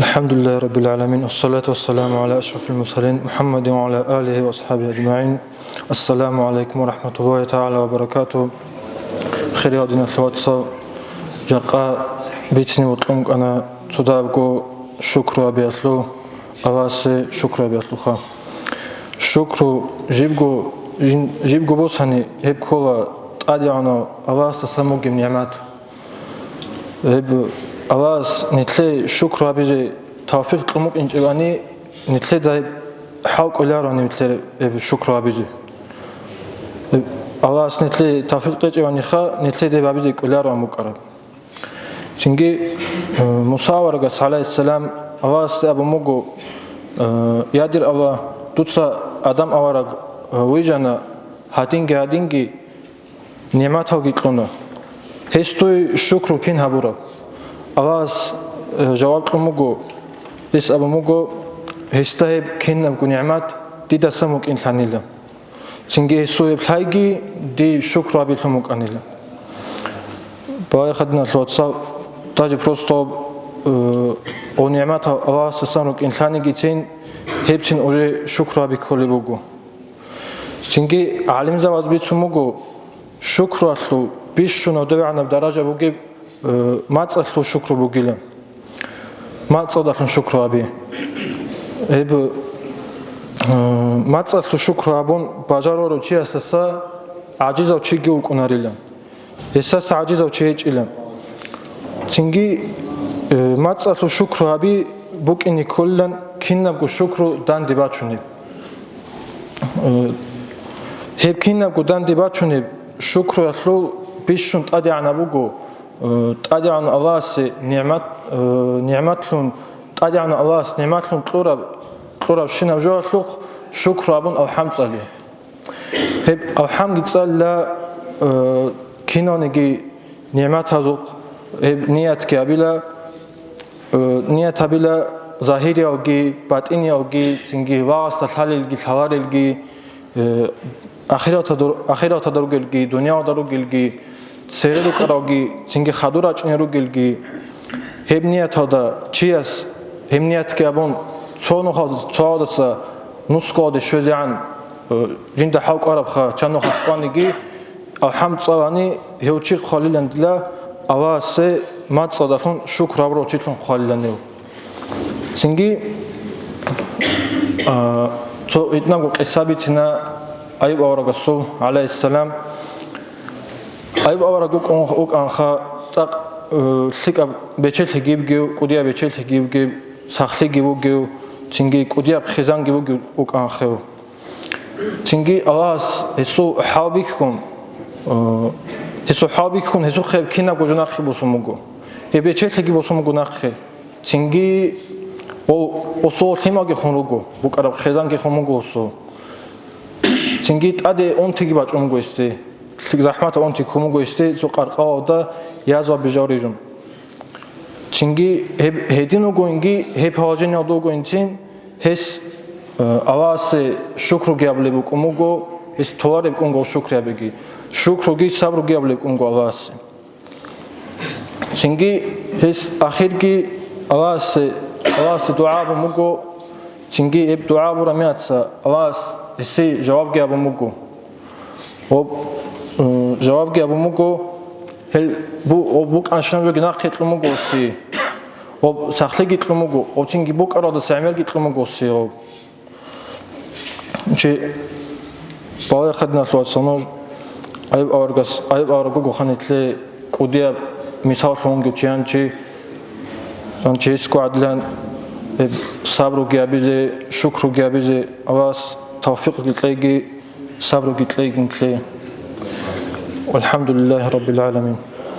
الحمد لله رب العالمين والصلاة والسلام على أشرف المرسلين محمد وعلى آله وأصحابه أجمعين. السلام عليكم ورحمة الله تعالى وبركاته. خير يا دين الواتساب جاقا بيتني وطلمك أنا تدابقو شكر أبياتلو أغاسي شكر أبياتلو خا شكر جيبقو بوساني هيب كولا تاديعنا أغاس تسموك بنعمات هيب أغاس نتلي شكر أبيجي توفيق قلمك إنجباني نتلي دايب حلق أولاراني نتلي شكر أبيجي أغاس نتلي توفيق إنجباني خا نتلي دايب أبيجي أولاران مقرب çünkü Musa vargas aleyhisselam Allah'ı abu mugu yadir Allah tutsa adam avarak vijana hatingi nimet hagitlonu hestoy şükür kin habura Allah'ı cevap mugu is abu mugu hestahib kin bu nimet didasamuk insanıyla çünkü hestoy plagi di şükür abilhamuk anıyla بايخدنا الواتساب تاجي просто о ниъмата Аллах сасанук инсани гитин хепчин уже шукра биколи бугу чунки алим заваз бицумугу шукраслу бишшуно девана даража буги мацаслу шукру бугиле мацадаслу шукра би эб мацаслу шукра абун бажароро чи астаса аҷиза чиги укунариле эсас аҷиза чиечиле Çünkü matsalu şükru abi bugün kullan kinna bu şükru dan dibaçuni. Hep kinna bu dan dibaçuni şükru aslu bişun tadi ana bugu tadi ana Allah'sı nimetlun tadi ana Allah'sı nimetlun klora şina joasluk şükru abun alhamdülillah. Hep alhamdülillah kinonigi nimet hazuk niyet ki abila niyet abila zahiri olgi batini olgi çünkü vasıta halilgi havarelgi ahirata daru gelgi dünya daru gelgi sereru karogi çünkü hadur açneru gelgi hep niyet oda çiyas hem niyet ki abun çoğudasa nuskode şözean jinde halk arabha çanu haqqanigi alhamdülillah hevçi khalilandila Allah'sı matsadafın şükür abro çitlun khalilanıyor. Çünkü so itna bu qissabitina Ayub avarasul aleyhisselam Ayub avarak ok anha tak sika beçel gibi kudiya beçel gibi saxli gibi çünkü kudiya xizan gibi ok anha. Çünkü Allah esu habikum Hesu habikun hesu kheb kina go junakhi bosumugo hebe chelegi bosumugo nakhe çünkü o so thimagi khonugo bu qarab khezangi khomugo so çünkü tade ontigi bachumugo este zahmat onti khomugo este so qarqa da yazwa bijarijum çünkü hedino goingi hep hajin adogo intin hes Allah'sı şükür gable bu komugo hes toare kongo şükür abegi şükrogi sabrogi ablekum Allah'sı. Çünkü his ahirgi Allah'sı dua bu mugo çünkü hep dua bu ramiyatsa Allah'sı hisi cevap gi bu mugo. O cevap gi bu mugo hel bu kanşan ve günah kitlu mugo si. O sahli kitlu mugo. O çünkü bu arada samel kitlu mugo si. O. Çünkü bayağı khadna sonuç Ayub avaragu goxanitli kudiya misal songu çiyançi isku adlan sabru giyabize şükru giyabize Allah tavfiq gitlegi sabru gitlegi Elhamdülillahi Rabbil Alamin.